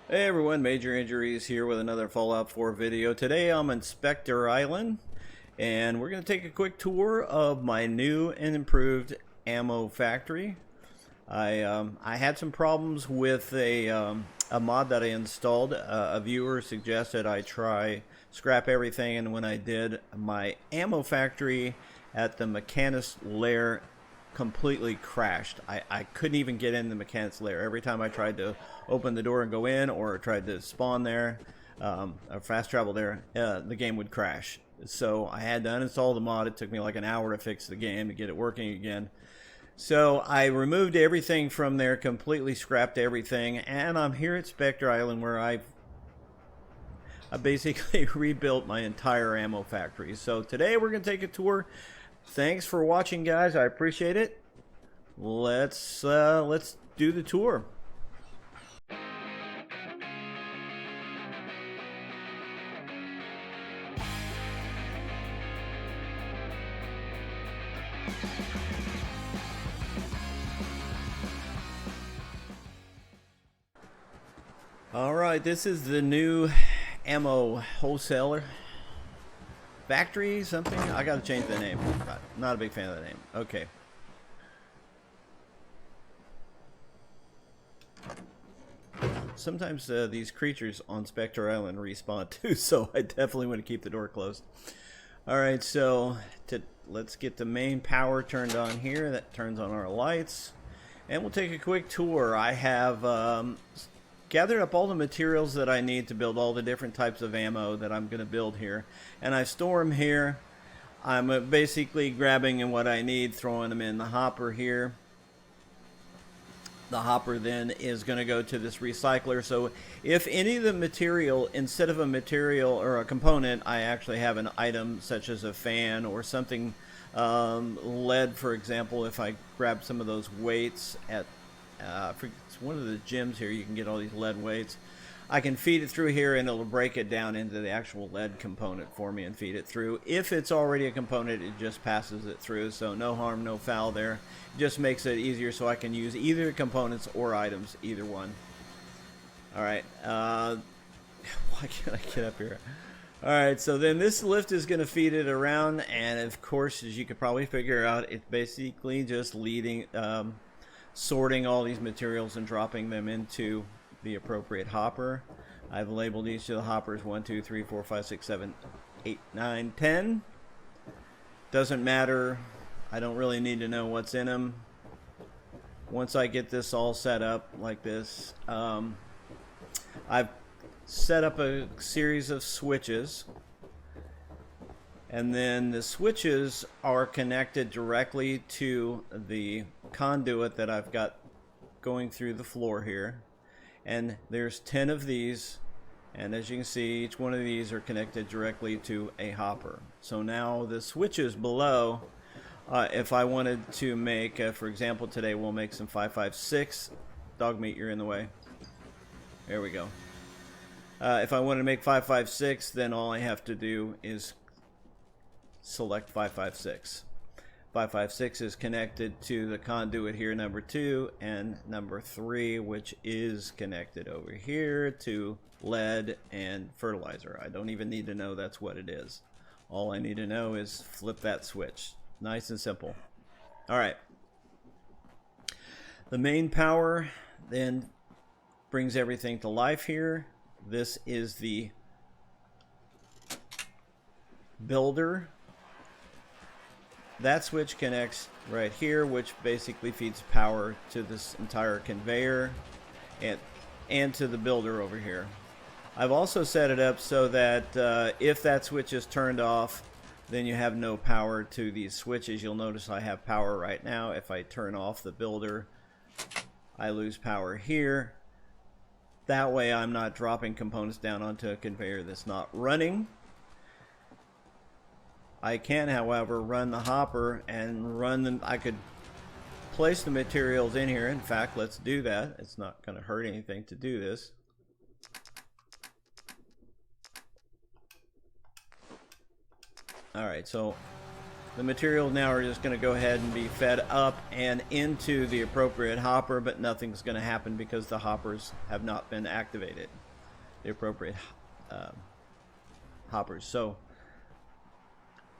Hey everyone, Major Injuries here with another Fallout 4 video. Today I'm on Spectre Island, and we're going to take a quick tour of my new and improved ammo factory. I had some problems with a mod that I installed. A viewer suggested I try scrap everything, and when I did, my ammo factory at the Mechanist Lair completely crashed. I couldn't even get in the Mechanist Lair. Every time I tried to open the door and go in, or tried to spawn there, or fast travel there, the game would crash. So I had to uninstall the mod. It took me like an hour to fix the game to get it working again. So I removed everything from there, completely scrapped everything, and I'm here at Spectre Island where I basically rebuilt my entire ammo factory. So today we're going to take a tour. Thanks for watching, guys. I appreciate it. Let's do the tour. All right, this is the new ammo wholesaler factory something. I gotta change the name. Not a big fan of the name. Okay. Sometimes these creatures on Spectre Island respawn too, so I definitely want to keep the door closed. Alright, so let's get the main power turned on here. That turns on our lights. And we'll take a quick tour. I have gathered up all the materials that I need to build all the different types of ammo that I'm going to build here. And I store them here. I'm basically grabbing what I need, throwing them in the hopper here. The hopper then is going to go to this recycler. So if any of the material, instead of a material or a component, I actually have an item such as a fan or something, lead for example, if I grab some of those weights at it's one of the gyms here, you can get all these lead weights. I can feed it through here and it'll break it down into the actual lead component for me and feed it through. If it's already a component, it just passes it through, so no harm, no foul there. It just makes it easier so I can use either components or items, either one. Alright, why can't I get up here? Alright, so then this lift is going to feed it around, and of course, as you could probably figure out, it's basically just leading, sorting all these materials and dropping them into the appropriate hopper. I've labeled each of the hoppers 1, 2, 3, 4, 5, 6, 7, 8, 9, 10. Doesn't matter. I don't really need to know what's in them. Once I get this all set up like this, I've set up a series of switches. And then the switches are connected directly to the conduit that I've got going through the floor here. And there's 10 of these, and as you can see, each one of these are connected directly to a hopper. So now the switches below, if I wanted to make, for example, today we'll make some 5.56. Dog meat, you're in the way. There we go. If I want to make 5.56, then all I have to do is select 5.56. 5.56 is connected to the conduit here, number 2, and number 3, which is connected over here to lead and fertilizer. I don't even need to know that's what it is. All I need to know is flip that switch. Nice and simple. Alright. The main power then brings everything to life here. This is the builder. That switch connects right here, which basically feeds power to this entire conveyor and to the builder over here. I've also set it up so that if that switch is turned off, then you have no power to these switches. You'll notice I have power right now. If I turn off the builder, I lose power here. That way I'm not dropping components down onto a conveyor that's not running. I can, however, run the hopper and run them. I could place the materials in here. In fact, let's do that. It's not going to hurt anything to do this. Alright, so The materials now are just going to go ahead and be fed up and into the appropriate hopper, but nothing's going to happen because the hoppers have not been activated. The appropriate hoppers. So,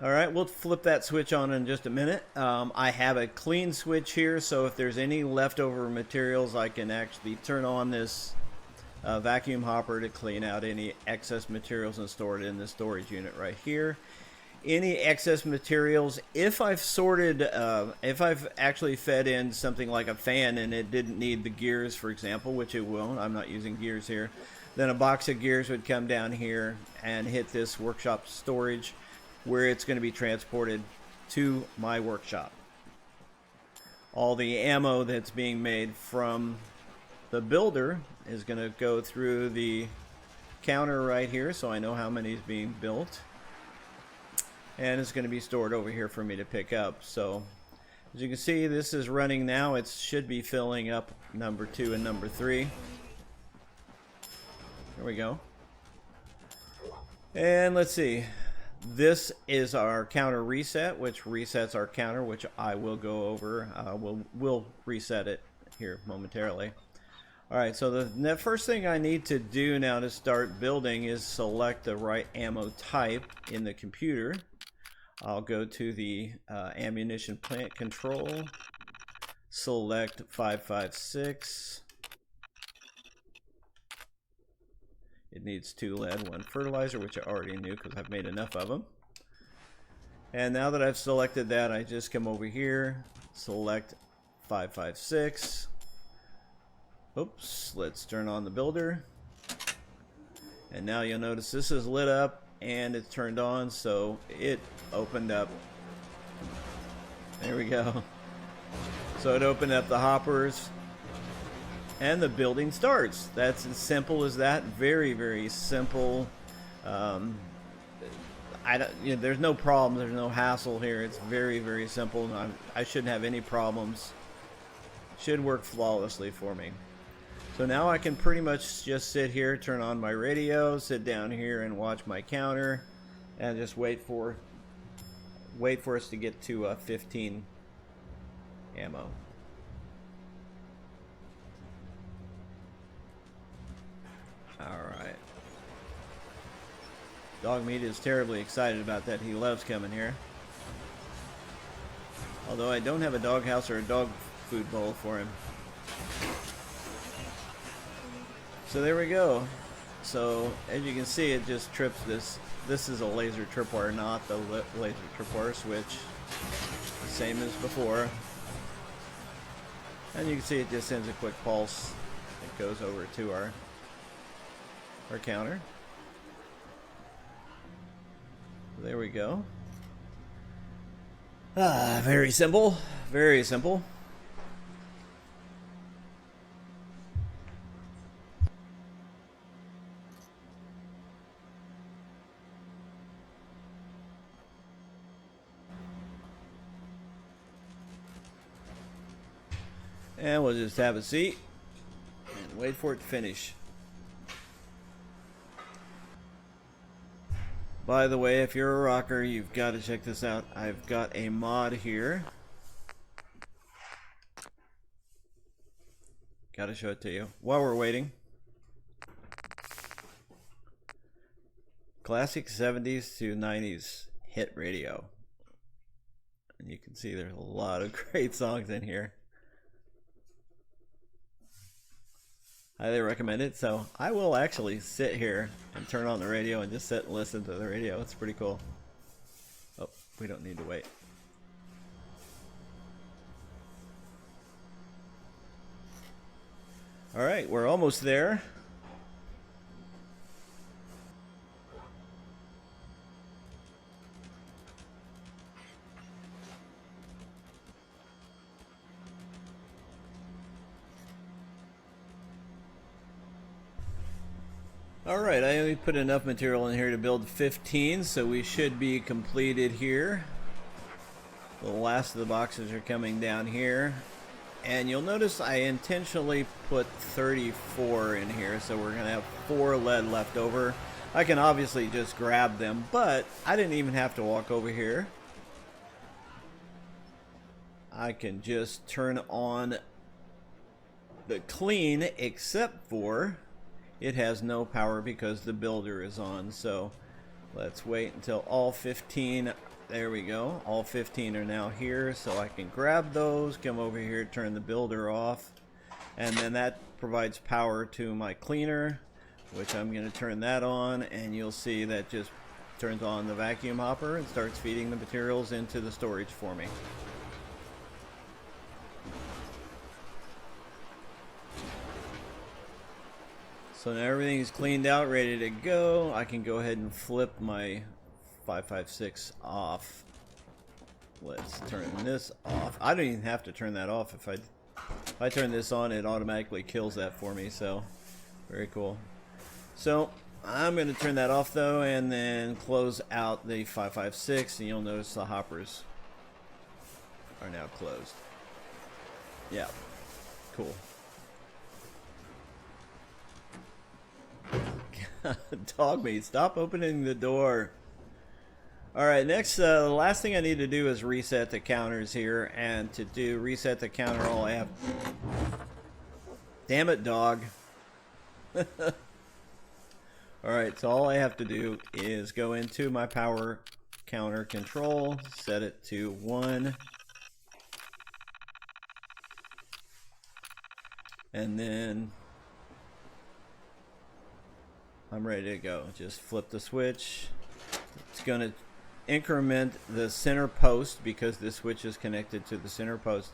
all right, we'll flip that switch on in just a minute. I have a clean switch here, so if there's any leftover materials, I can actually turn on this vacuum hopper to clean out any excess materials and store it in the storage unit right here. Any excess materials, if I've sorted, if I've actually fed in something like a fan and it didn't need the gears, for example, which it won't, I'm not using gears here, then a box of gears would come down here and hit this workshop storage where it's going to be transported to my workshop. All the ammo that's being made from the builder is going to go through the counter right here, so I know how many is being built. And it's going to be stored over here for me to pick up. So as you can see, this is running now. It should be filling up number 2 and number 3. There we go. And let's see. This is our counter reset, which resets our counter, which I will go over. We'll reset it here momentarily. Alright, so the first thing I need to do now to start building is select the right ammo type in the computer. I'll go to the ammunition plant control, select 5.56. It needs 2 lead, 1 fertilizer, which I already knew because I've made enough of them. And now that I've selected that, I just come over here, select 5.56. Oops, let's turn on the builder. And now you'll notice this is lit up and it's turned on, so it opened up. There we go. So it opened up the hoppers and the building starts. That's as simple as that. Very, very simple. There's no problem. There's no hassle here. It's very, very simple. I shouldn't have any problems. Should work flawlessly for me. So now I can pretty much just sit here, turn on my radio, sit down here and watch my counter, and just wait for us to get to 15 ammo. Alright. Dog Meat is terribly excited about that. He loves coming here. Although I don't have a dog house or a dog food bowl for him. So there we go. So as you can see, it just trips this. This is a laser tripwire, not the laser tripwire switch. Same as before. And you can see it just sends a quick pulse. It goes over to our counter. There we go. Very simple. Very simple. And we'll just have a seat and wait for it to finish. By the way, if you're a rocker, you've got to check this out. I've got a mod here. Got to show it to you while we're waiting. Classic 70s to 90s hit radio. And you can see there's a lot of great songs in here. Highly recommend it. So I will actually sit here and turn on the radio and just sit and listen to the radio. It's pretty cool. Oh, we don't need to wait. All right, we're almost there. Alright, I only put enough material in here to build 15, so we should be completed here. The last of the boxes are coming down here. And you'll notice I intentionally put 34 in here, so we're going to have 4 lead left over. I can obviously just grab them, but I didn't even have to walk over here. I can just turn on the clean, except for it has no power because the builder is on. So let's wait until all 15, there we go, all 15 are now here, so I can grab those, come over here, turn the builder off, and then that provides power to my cleaner, which I'm going to turn that on, and you'll see that just turns on the vacuum hopper and starts feeding the materials into the storage for me. So now everything's cleaned out, ready to go. I can go ahead and flip my 556 off. Let's turn this off. I don't even have to turn that off. If I turn this on, it automatically kills that for me. So very cool. So I'm going to turn that off though, and then close out the 556, and you'll notice the hoppers are now closed. Yeah, cool. Dog meat, stop opening the door. Alright, next, the last thing I need to do is reset the counters here. And to reset the counter, all I have... Damn it, dog. Alright, so all I have to do is go into my power counter control, set it to 1. And then I'm ready to go. Just flip the switch. It's going to increment the center post because this switch is connected to the center post.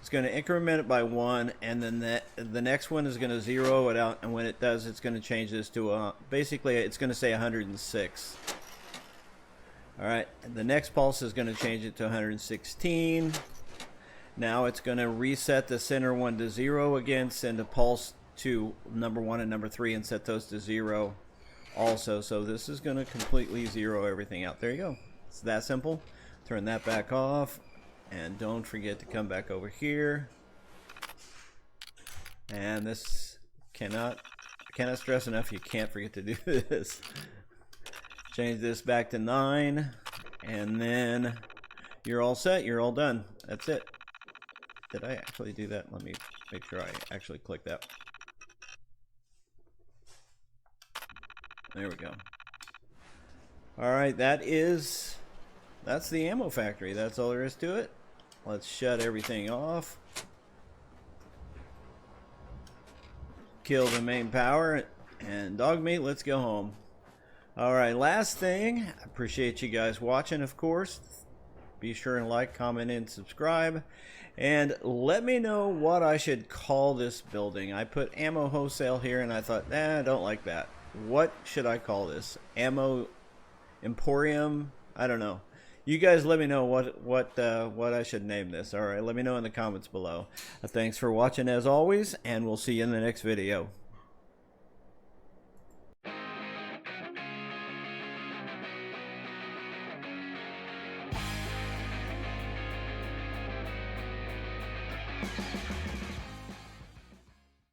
It's going to increment it by 1, and then the next one is going to zero it out, and when it does, it's going to change this to basically it's going to say 106. Alright, the next pulse is going to change it to 116. Now it's going to reset the center one to 0 again, send a pulse to number 1 and number 3 and set those to 0 also. So this is going to completely zero everything out. There you go. It's that simple. Turn that back off, and don't forget to come back over here. And this I cannot stress enough, you can't forget to do this. Change this back to 9, and then you're all set. You're all done. That's it. Did I actually do that? Let me make sure I actually click that. There we go. Alright, that's the ammo factory. That's all there is to it. Let's shut everything off. Kill the main power, and dog meat, let's go home. Alright, last thing, I appreciate you guys watching, of course. Be sure and like, comment, and subscribe. And let me know what I should call this building. I put ammo wholesale here, and I thought, I don't like that. What should I call this? Ammo Emporium? I don't know. You guys let me know what I should name this. All right, let me know in the comments below. Thanks for watching as always, and we'll see you in the next video.